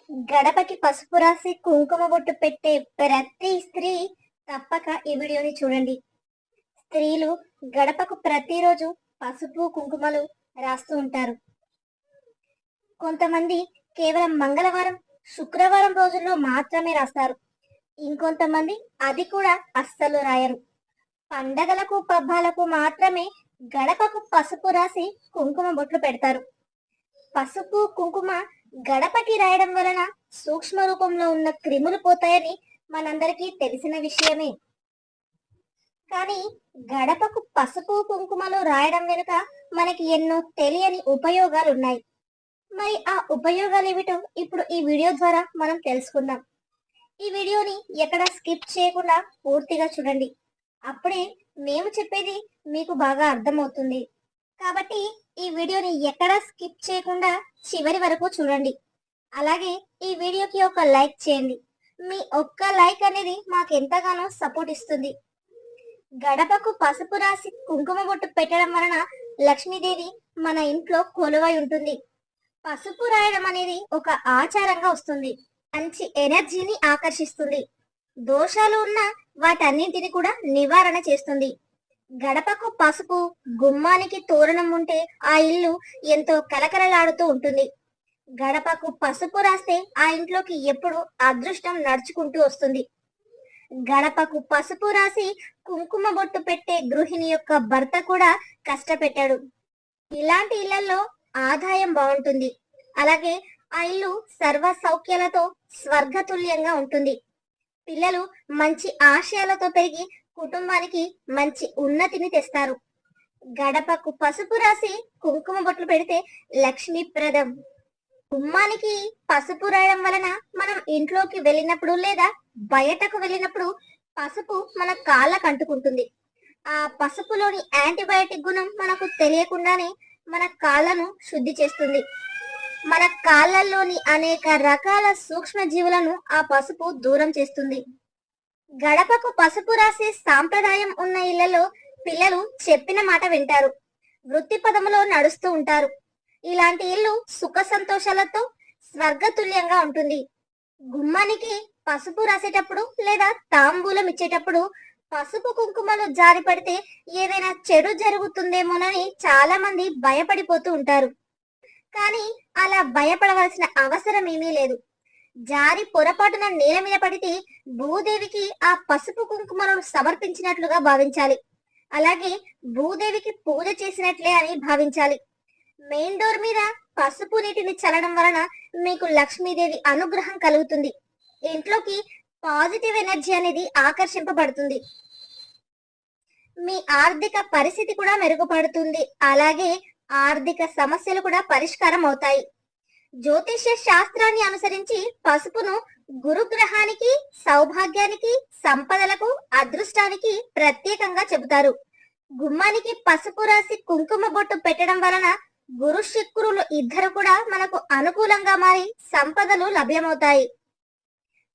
గడపకి పసుపు రాసి కుంకుమ బొట్టు పెట్టే ప్రతి స్త్రీ తప్పక ఈ వీడియోని చూడండి. స్త్రీలు గడపకు ప్రతిరోజు పసుపు కుంకుమలు రాస్తూ ఉంటారు. కొంతమంది కేవలం మంగళవారం, శుక్రవారం రోజుల్లో మాత్రమే రాస్తారు. ఇంకొంతమంది అది కూడా అస్సలు రాయరు. పండగలకు పబ్బాలకు మాత్రమే గడపకు పసుపు రాసి కుంకుమ బొట్లు పెడతారు. పసుపు కుంకుమ గడపకి రాయడం వలన సూక్ష్మ రూపంలో ఉన్న క్రిములు పోతాయని మనందరికీ తెలిసిన విషయమే. కానీ గడపకు పసుపు కుంకుమలు రాయడం వెనుక మనకి ఎన్నో తెలియని ఉపయోగాలు ఉన్నాయి. మరి ఆ ఉపయోగాలు ఏమిటో ఇప్పుడు ఈ వీడియో ద్వారా మనం తెలుసుకుందాం. ఈ వీడియోని ఎక్కడ స్కిప్ చేయకుండా పూర్తిగా చూడండి. అప్పుడే మేము చెప్పేది మీకు బాగా అర్థమవుతుంది. కాబట్టి ఈ వీడియోని ఎక్కడ స్కిప్ చేయకుండా చివరి వరకు చూడండి. అలాగే ఈ వీడియోకి ఒక లైక్ చేయండి. మీ ఒక్క లైక్ అనేది మాకు ఎంతగానో సపోర్ట్ ఇస్తుంది. గడపకు పసుపు రాసి కుంకుమ బొట్టు పెట్టడం వలన లక్ష్మీదేవి మన ఇంట్లో కొలువై ఉంటుంది. పసుపు రాయడం అనేది ఒక ఆచారంగా వస్తుంది. మంచి ఎనర్జీని ఆకర్షిస్తుంది. దోషాలు ఉన్న వాటన్నింటిని కూడా నివారణ చేస్తుంది. గడపకు పసుపు, గుమ్మానికి తోరణం ఉంటే ఆ ఇల్లు ఎంతో కలకలలాడుతూ ఉంటుంది. గడపకు పసుపు రాస్తే ఆ ఇంట్లోకి ఎప్పుడు అదృష్టం నడుచుకుంటూ వస్తుంది. గడపకు పసుపు రాసి కుంకుమ బొట్టు పెట్టే గృహిణి యొక్క భర్త కూడా కష్టపెట్టాడు. ఇలాంటి ఇళ్లలో ఆదాయం బాగుంటుంది. అలాగే ఆ ఇల్లు సర్వ సౌఖ్యాలతో స్వర్గతుల్యంగా ఉంటుంది. పిల్లలు మంచి ఆశయాలతో పెరిగి కుటుంబానికి మంచి ఉన్నతిని తెస్తారు. గడపకు పసుపు రాసి కుంకుమ బొట్లు పెడితే లక్ష్మీప్రదం. గుమ్మానికి పసుపు రాయడం వలన మనం ఇంట్లోకి వెళ్ళినప్పుడు లేదా బయటకు వెళ్ళినప్పుడు పసుపు మన కాళ్ళకు అంటుకుంటుంది. ఆ పసుపులోని యాంటీబయాటిక్ గుణం మనకు తెలియకుండానే మన కాళ్ళను శుద్ధి చేస్తుంది. మన కాళ్ళల్లోని అనేక రకాల సూక్ష్మ జీవులను ఆ పసుపు దూరం చేస్తుంది. గడపకు పసుపు రాసే సాంప్రదాయం ఉన్న ఇళ్లలో పిల్లలు చెప్పిన మాట వింటారు. వృత్తి పదములో నడుస్తూ ఉంటారు. ఇలాంటి ఇల్లు సుఖ సంతోషాలతో స్వర్గతుల్యంగా ఉంటుంది. గుమ్మానికి పసుపు రాసేటప్పుడు లేదా తాంబూలం ఇచ్చేటప్పుడు పసుపు కుంకుమలు జారి పడితే ఏదైనా చెడు జరుగుతుందేమోనని చాలా మంది భయపడిపోతూ ఉంటారు. కానీ అలా భయపడవలసిన అవసరం ఏమీ లేదు. జారి పొరపాటున నేల మీద పడితే భూదేవికి ఆ పసుపు కుంకుమలను సమర్పించినట్లుగా భావించాలి. అలాగే భూదేవికి పూజ చేసినట్లే అని భావించాలి. మెయిన్ డోర్ మీద పసుపు నీటిని చల్లడం వలన మీకు లక్ష్మీదేవి అనుగ్రహం కలుగుతుంది. ఇంట్లోకి పాజిటివ్ ఎనర్జీ అనేది ఆకర్షింపబడుతుంది. మీ ఆర్థిక పరిస్థితి కూడా మెరుగుపడుతుంది. అలాగే ఆర్థిక సమస్యలు కూడా పరిష్కారం అవుతాయి. జ్యోతిష్య శాస్త్రాన్ని అనుసరించి పసుపును గురుగ్రహానికి, సౌభాగ్యానికి, సంపదలకు, అదృష్టానికి ప్రత్యేకంగా చెబుతారు. గుమ్మానికి పసుపు రాసి కుంకుమ బొట్టు పెట్టడం వలన గురు శుక్రులు ఇద్దరు కూడా మనకు అనుకూలంగా మారి సంపదలు లభ్యమవుతాయి.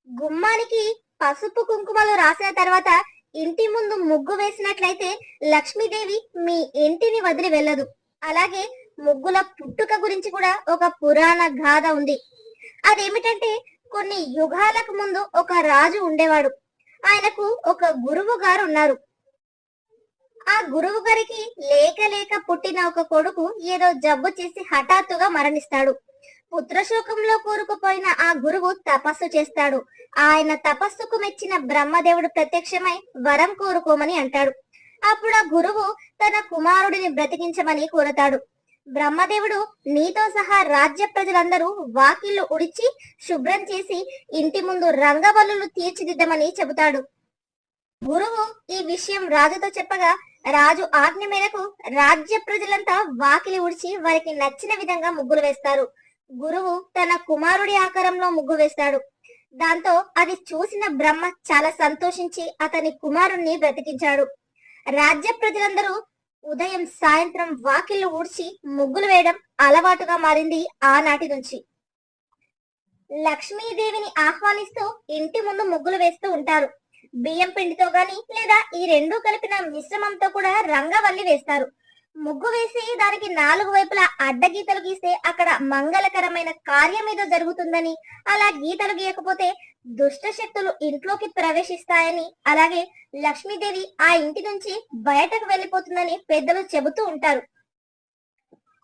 గుమ్మానికి పసుపు కుంకుమలు రాసిన తర్వాత ఇంటి ముందు ముగ్గు వేసినట్లయితే లక్ష్మీదేవి మీ ఇంటిని వదిలి వెళ్ళదు. అలాగే ముగ్గుల పుట్టుక గురించి కూడా ఒక పురాణ గాథ ఉంది. అదేమిటంటే కొన్ని యుగాలకు ముందు ఒక రాజు ఉండేవాడు. ఆయనకు ఒక గురువు గారు ఉన్నారు. ఆ గురువు గారికి లేక లేక పుట్టిన ఒక కొడుకు ఏదో జబ్బు చేసి హఠాత్తుగా మరణిస్తాడు. పుత్రశోకంలో కూరుకుపోయిన ఆ గురువు తపస్సు చేస్తాడు. ఆయన తపస్సుకు మెచ్చిన బ్రహ్మదేవుడు ప్రత్యక్షమై వరం కోరుకోమని అంటాడు. అప్పుడు ఆ గురువు తన కుమారుడిని బ్రతికించమని కోరతాడు. బ్రహ్మదేవుడు నీతో సహా రాజ్య ప్రజలందరూ వాకిళ్లు ఉడిచి శుభ్రం చేసి ఇంటి ముందు రంగవల్లులు తీర్చిదిద్దమని చెబుతాడు. గురువు ఈ విషయం రాజుతో చెప్పగా రాజు ఆజ్ఞ మేరకు రాజ్య ప్రజలంతా వాకిలి ఉడిచి వారికి నచ్చిన విధంగా ముగ్గులు వేస్తారు. గురువు తన కుమారుడి ఆకారంలో ముగ్గు వేస్తాడు. దాంతో అది చూసిన బ్రహ్మ చాలా సంతోషించి అతని కుమారుణ్ణి బ్రతికించాడు. రాజ్య ప్రజలందరూ ఉదయం సాయంత్రం వాకిళ్లు ఊడ్చి ముగ్గులు వేయడం అలవాటుగా మారింది ఆనాటి నుంచి. లక్ష్మీదేవిని ఆహ్వానిస్తూ ఇంటి ముందు ముగ్గులు వేస్తూ ఉంటారు. బియ్యం పిండితో గాని లేదా ఈ రెండు కలిపిన మిశ్రమంతో కూడా రంగవల్లి వేస్తారు. ముగ్గు వేసి దానికి నాలుగు వైపులా అడ్డగీతలు గీస్తే అక్కడ మంగళకరమైన కార్యం ఏదో జరుగుతుందని, అలా గీతలు గీయకపోతే దుష్ట శక్తులు ఇంట్లోకి ప్రవేశిస్తాయని, అలాగే లక్ష్మీదేవి ఆ ఇంటి నుంచి బయటకు వెళ్ళిపోతుందని పెద్దలు చెబుతూ ఉంటారు.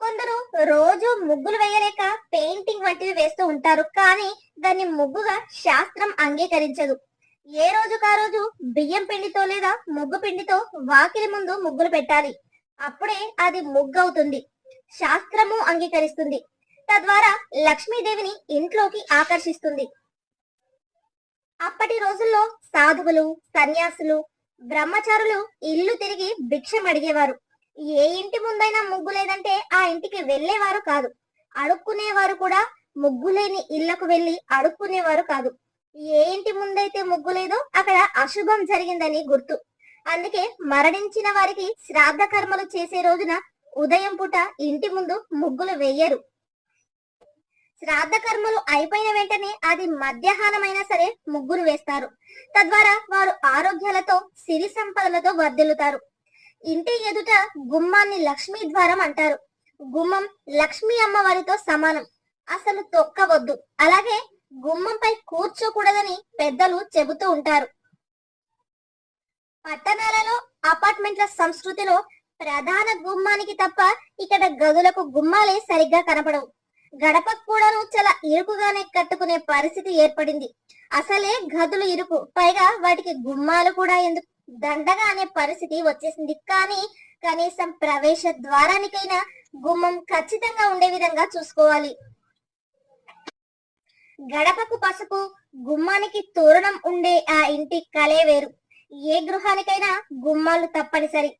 కొందరు రోజు ముగ్గులు వేయలేక పెయింటింగ్ వంటివి వేస్తూ ఉంటారు, కానీ దాన్ని ముగ్గుగా శాస్త్రం అంగీకరించదు. ఏ రోజుకా రోజు బియ్యం పిండితో లేదా ముగ్గు పిండితో వాకిలి ముందు ముగ్గులు పెట్టాలి. అప్పుడే అది ముగ్గు అవుతుంది. శాస్త్రము అంగీకరిస్తుంది. తద్వారా లక్ష్మీదేవిని ఇంట్లోకి ఆకర్షిస్తుంది. అప్పటి రోజుల్లో సాధువులు, సన్యాసులు, బ్రహ్మచారులు ఇల్లు తిరిగి భిక్షం అడిగేవారు. ఏ ఇంటి ముందైనా ముగ్గు లేదంటే ఆ ఇంటికి వెళ్లేవారు కాదు. అడుక్కునేవారు కూడా ముగ్గు లేని ఇళ్లకు వెళ్లి అడుక్కునేవారు కాదు. ఏ ఇంటి ముందైతే ముగ్గు లేదో అక్కడ అశుభం జరిగిందని గుర్తు. అందుకే మరణించిన వారికి శ్రాద్ధ కర్మలు చేసే రోజున ఉదయం పూట ఇంటి ముందు ముగ్గులు వేయరు. శ్రాద్ధ కర్మలు అయిపోయిన వెంటనే అది మధ్యాహ్నమైనా సరే ముగ్గులు వేస్తారు. తద్వారా వారు ఆరోగ్యాలతో, సిరి సంపదలతో వర్ధిల్లుతారు. ఇంటి ఎదుట గుమ్మాన్ని లక్ష్మీ ద్వారం అంటారు. గుమ్మం లక్ష్మీ అమ్మవారితో సమానం. అసలు తొక్కవద్దు, అలాగే గుమ్మంపై కూర్చోకూడదని పెద్దలు చెబుతూ ఉంటారు. పట్టణాలలో, అపార్ట్మెంట్ల సంస్కృతిలో ప్రధాన గుమ్మానికి తప్ప ఇక్కడ గదులకు గుమ్మాలే సరిగ్గా కనపడవు. గడపకు కూడాను చాలా ఇరుకుగానే కట్టుకునే పరిస్థితి ఏర్పడింది. అసలే గదులు ఇరుకు, పైగా వాటికి గుమ్మాలు కూడా ఎందుకు, దండగా అనే పరిస్థితి వచ్చేసింది. కానీ కనీసం ప్రవేశ ద్వారానికైనా గుమ్మం ఖచ్చితంగా ఉండే విధంగా చూసుకోవాలి. గడపకు పసుపు, గుమ్మానికి తోరణం ఉండే ఆ ఇంటి కలే వేరు. ఏ గృహానికైనా గుమ్మాలు తప్పనిసరి.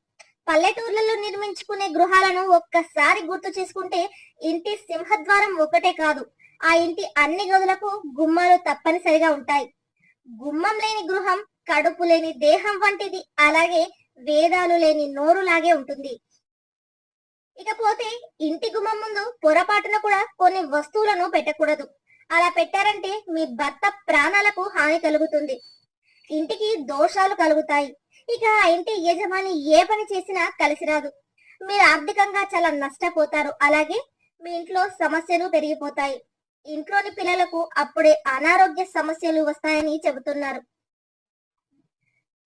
పల్లెటూర్లలో నిర్మించుకునే గృహాలను ఒక్కసారి గుర్తు చేసుకుంటే ఇంటి సింహద్వారం ఒకటే కాదు, ఆ ఇంటి అన్ని గదులకు గుమ్మాలు తప్పనిసరిగా ఉంటాయి. గుమ్మం లేని గృహం కడుపు లేని దేహం వంటిది, అలాగే వేదాలు లేని నోరులాగే ఉంటుంది. ఇకపోతే ఇంటి గుమ్మం ముందు పొరపాటున కూడా కొన్ని వస్తువులను పెట్టకూడదు. అలా పెట్టారంటే మీ భర్త ప్రాణాలకు హాని కలుగుతుంది, ఇంటికి దోషాలు కలుగుతాయి. ఇక ఆ ఇంటి యజమాని ఏ పని చేసినా కలిసి రాదు. మీరు ఆర్థికంగా చాలా నష్టపోతారు, అలాగే మీ ఇంట్లో సమస్యలు పెరిగిపోతాయి. ఇంట్లోని పిల్లలకు అప్పుడే అనారోగ్య సమస్యలు వస్తాయని చెబుతున్నారు.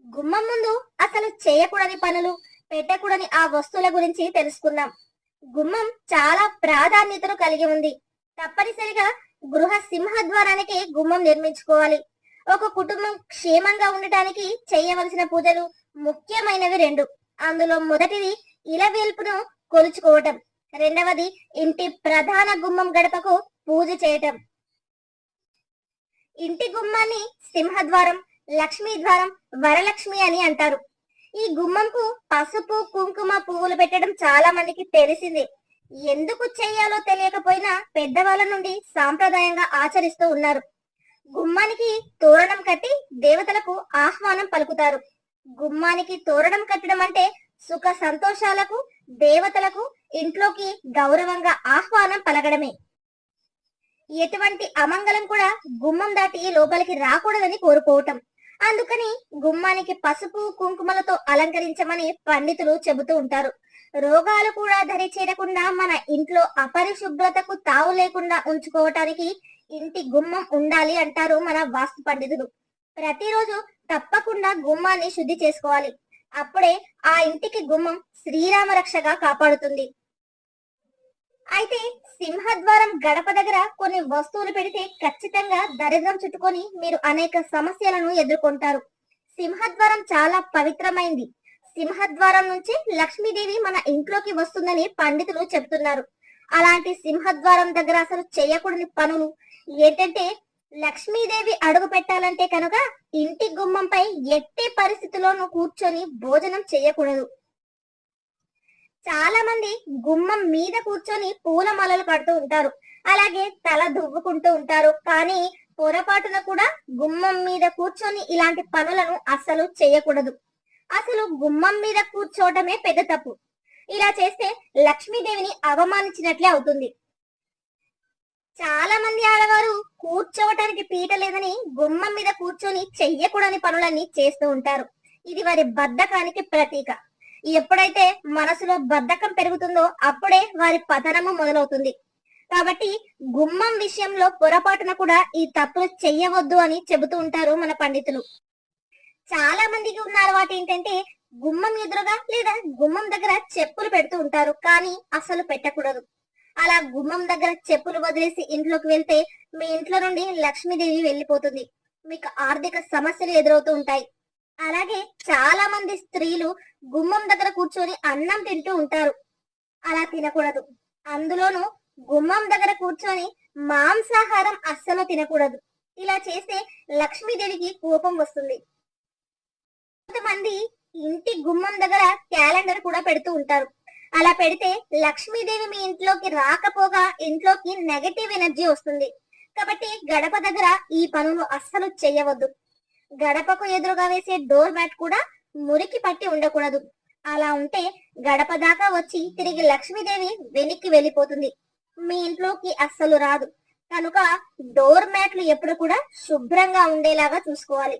గుమ్మం ముందు అసలు చేయకూడని పనులు, పెట్టకూడని ఆ వస్తువుల గురించి తెలుసుకుందాం. గుమ్మం చాలా ప్రాధాన్యతను కలిగి ఉంది. తప్పనిసరిగా గృహ సింహద్వారానికి గుమ్మం నిర్మించుకోవాలి. ఒక కుటుంబం క్షేమంగా ఉండటానికి చేయవలసిన పూజలు ముఖ్యమైనవి రెండు. అందులో మొదటిది ఇలవేల్పును కొలుచుకోవటం, రెండవది ఇంటి ప్రధాన గుమ్మం గడపకు పూజ చేయటం. ఇంటి గుమ్మాన్ని సింహద్వారం, లక్ష్మీ ద్వారం, వరలక్ష్మి అని అంటారు. ఈ గుమ్మంకు పసుపు, కుంకుమ పువ్వులు పెట్టడం చాలా మందికి తెలిసిందే. ఎందుకు చేయాలో తెలియకపోయినా పెద్దవాళ్ళ నుండి సాంప్రదాయంగా ఆచరిస్తూ ఉన్నారు. గుమ్మానికి తోరణం కట్టి దేవతలకు ఆహ్వానం పలుకుతారు. గుమ్మానికి తోరణం కట్టడం అంటే సుఖ సంతోషాలకు, దేవతలకు ఇంట్లోకి గౌరవంగా ఆహ్వానం పలకడమే. ఎటువంటి అమంగళం కూడా గుమ్మం దాటి లోపలికి రాకూడదని కోరుకోవటం. అందుకని గుమ్మానికి పసుపు, కుంకుమలతో అలంకరించమని పండితులు చెబుతూ ఉంటారు. రోగాలు కూడా దరి చేరకుండా, మన ఇంట్లో అపరిశుభ్రతకు తావు లేకుండా ఉంచుకోవటానికి ఇంటి గుమ్మం ఉండాలి అంటారు మన వాస్తు పండితులు. ప్రతిరోజు తప్పకుండా గుమ్మాన్ని శుద్ధి చేసుకోవాలి. అప్పుడే ఆ ఇంటికి గుమ్మం శ్రీరామ రక్షగా కాపాడుతుంది. అయితే సింహద్వారం గడప దగ్గర కొన్ని వస్తువులు పెడితే ఖచ్చితంగా దరిద్రం చుట్టుకొని మీరు అనేక సమస్యలను ఎదుర్కొంటారు. సింహద్వారం చాలా పవిత్రమైంది. సింహద్వారం నుంచి లక్ష్మీదేవి మన ఇంట్లోకి వస్తుందని పండితులు చెప్తున్నారు. అలాంటి సింహద్వారం దగ్గర అసలు చేయకూడని పనులు ఏంటంటే, లక్ష్మీదేవి అడుగు పెట్టాలంటే కనుక ఇంటి గుమ్మంపై ఎట్టి పరిస్థితుల్లోనూ కూర్చొని భోజనం చేయకూడదు. చాలా మంది గుమ్మం మీద కూర్చొని పూల మాలలు కడుతూ ఉంటారు, అలాగే తల దువ్వుకుంటూ ఉంటారు. కానీ పొరపాటున కూడా గుమ్మం మీద కూర్చొని ఇలాంటి పనులను అస్సలు చేయకూడదు. అసలు గుమ్మం మీద కూర్చోవటమే పెద్ద తప్పు. ఇలా చేస్తే లక్ష్మీదేవిని అవమానించినట్లే అవుతుంది. చాలా మంది ఆడవారు కూర్చోవటానికి పీట లేదని గుమ్మం మీద కూర్చొని చెయ్యకూడని పనులన్నీ చేస్తూ ఉంటారు. ఇది వారి బద్ధకానికి ప్రతీక. ఎప్పుడైతే మనసులో బద్ధకం పెరుగుతుందో అప్పుడే వారి పతనము మొదలవుతుంది. కాబట్టి గుమ్మం విషయంలో పొరపాటున కూడా ఈ తప్పులు చెయ్యవద్దు అని చెబుతూ ఉంటారు మన పండితులు. చాలా మందికి ఉన్న అలవాటు ఏంటంటే గుమ్మం ఎదురుగా లేదా గుమ్మం దగ్గర చెప్పులు పెడుతూ ఉంటారు, కానీ అసలు పెట్టకూడదు. అలా గుమ్మం దగ్గర చెప్పులు వదిలేసి ఇంట్లోకి వెళ్తే మీ ఇంట్లో నుండి లక్ష్మీదేవి వెళ్ళిపోతుంది, మీకు ఆర్థిక సమస్యలు ఎదురవుతూ ఉంటాయి. అలాగే చాలా మంది స్త్రీలు గుమ్మం దగ్గర కూర్చొని అన్నం తింటూ ఉంటారు, అలా తినకూడదు. అందులోనూ గుమ్మం దగ్గర కూర్చొని మాంసాహారం అస్సలు తినకూడదు. ఇలా చేస్తే లక్ష్మీదేవికి కోపం వస్తుంది. కొంతమంది ఇంటి గుమ్మం దగ్గర క్యాలెండర్ కూడా పెడుతూ ఉంటారు. అలా పెడితే లక్ష్మీదేవి మీ ఇంట్లోకి రాకపోగా ఇంట్లోకి నెగటివ్ ఎనర్జీ వస్తుంది. కాబట్టి గడప దగ్గర ఈ పనులు అస్సలు చేయవద్దు. గడపకు ఎదురుగా వేసే డోర్ మ్యాట్ కూడా మురికి పట్టి ఉండకూడదు. అలా ఉంటే గడప దాకా వచ్చి తిరిగి లక్ష్మీదేవి వెనక్కి వెళ్ళిపోతుంది, మీ ఇంట్లోకి అస్సలు రాదు. కనుక డోర్ మ్యాట్లు ఎప్పుడు కూడా శుభ్రంగా ఉండేలాగా చూసుకోవాలి.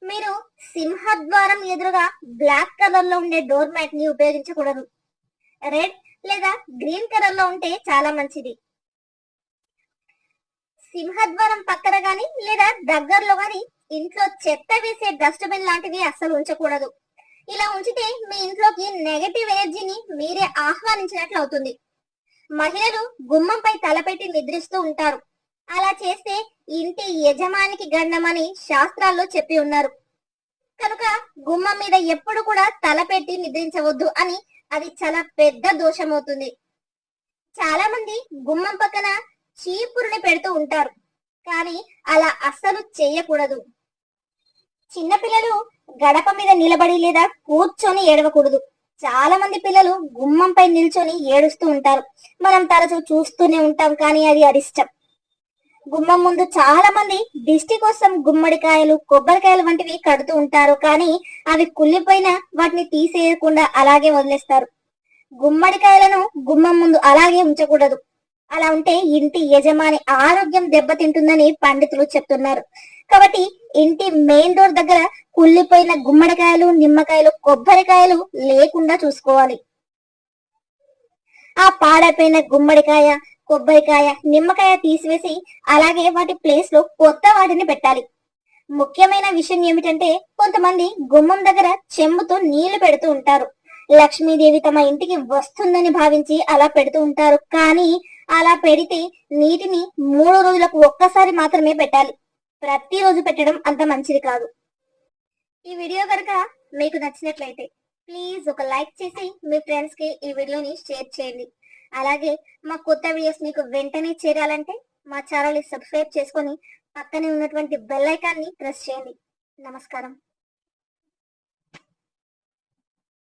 మీరు సింహద్వారం ఎదురుగా బ్లాక్ కలర్ లో ఉండే డోర్ మ్యాట్ ని ఉపయోగించకూడదు. రెడ్ లేదా గ్రీన్ కలర్ లో ఉంటే చాలా మంచిది. సింహద్వారం పక్కన గాని లేదా దగ్గరలో గాని ఇంట్లో చెత్త వేసే డస్ట్బిన్ లాంటివి అస్సలు ఉంచకూడదు. ఇలా ఉంచితే మీ ఇంట్లోకి నెగటివ్ ఎనర్జీని మీరే ఆహ్వానించినట్లు అవుతుంది. మహిళలు గుమ్మంపై తలపెట్టి నిద్రిస్తూ ఉంటారు. అలా చేస్తే ఇంటి యజమానికి గండమని శాస్త్రాల్లో చెప్పి ఉన్నారు. కనుక గుమ్మం మీద ఎప్పుడు కూడా తలపెట్టి నిద్రించవద్దు అని, అది చాలా పెద్ద దోషం అవుతుంది. చాలా మంది గుమ్మం పక్కన చీపురుని పెడుతూ ఉంటారు, కానీ అలా అస్సలు చేయకూడదు. చిన్నపిల్లలు గడప మీద నిలబడి లేదా కూర్చొని ఏడవకూడదు. చాలా మంది పిల్లలు గుమ్మంపై నిల్చొని ఏడుస్తూ ఉంటారు. మనం తరచూ చూస్తూనే ఉంటాం, కానీ అది అరిష్టం. గుమ్మం ముందు చాలా మంది దిష్టి కోసం గుమ్మడికాయలు, కొబ్బరికాయలు వంటివి కడుతూ ఉంటారు, కానీ అవి కుళ్ళిపోయినా వాటిని తీసేయకుండా అలాగే వదిలేస్తారు. గుమ్మడికాయలను గుమ్మం ముందు అలాగే ఉంచకూడదు. అలా ఉంటే ఇంటి యజమాని ఆరోగ్యం దెబ్బతింటుందని పండితులు చెప్తున్నారు. కాబట్టి ఇంటి మెయిన్ డోర్ దగ్గర కుళ్ళిపోయిన గుమ్మడికాయలు, నిమ్మకాయలు, కొబ్బరికాయలు లేకుండా చూసుకోవాలి. ఆ పాడైపోయిన గుమ్మడికాయ, కొబ్బరికాయ, నిమ్మకాయ తీసివేసి అలాగే వాటి ప్లేస్ లో కొత్త వాటిని పెట్టాలి. ముఖ్యమైన విషయం ఏమిటంటే కొంతమంది గుమ్మం దగ్గర చెంబుతో నీళ్లు పెడుతూ ఉంటారు. లక్ష్మీదేవి తమ ఇంటికి వస్తుందని భావించి అలా పెడుతూ ఉంటారు, కానీ అలా పెడితే నీటిని 3 రోజులకు ఒక్కసారి మాత్రమే పెట్టాలి. ప్రతిరోజు పెట్టడం అంత మంచిది కాదు. ఈ వీడియో కనుక మీకు నచ్చినట్లయితే ప్లీజ్ ఒక లైక్ చేసి మీ ఫ్రెండ్స్ కి ఈ వీడియోని షేర్ చేయండి. అలాగే మా కొత్త వీడియోస్ మీకు వెంటనే చేరాలంటే మా ఛానల్ ని సబ్స్క్రైబ్ చేసుకొని పక్కనే ఉన్నటువంటి బెల్ ఐకాన్ ని ప్రెస్ చేయండి. నమస్కారం.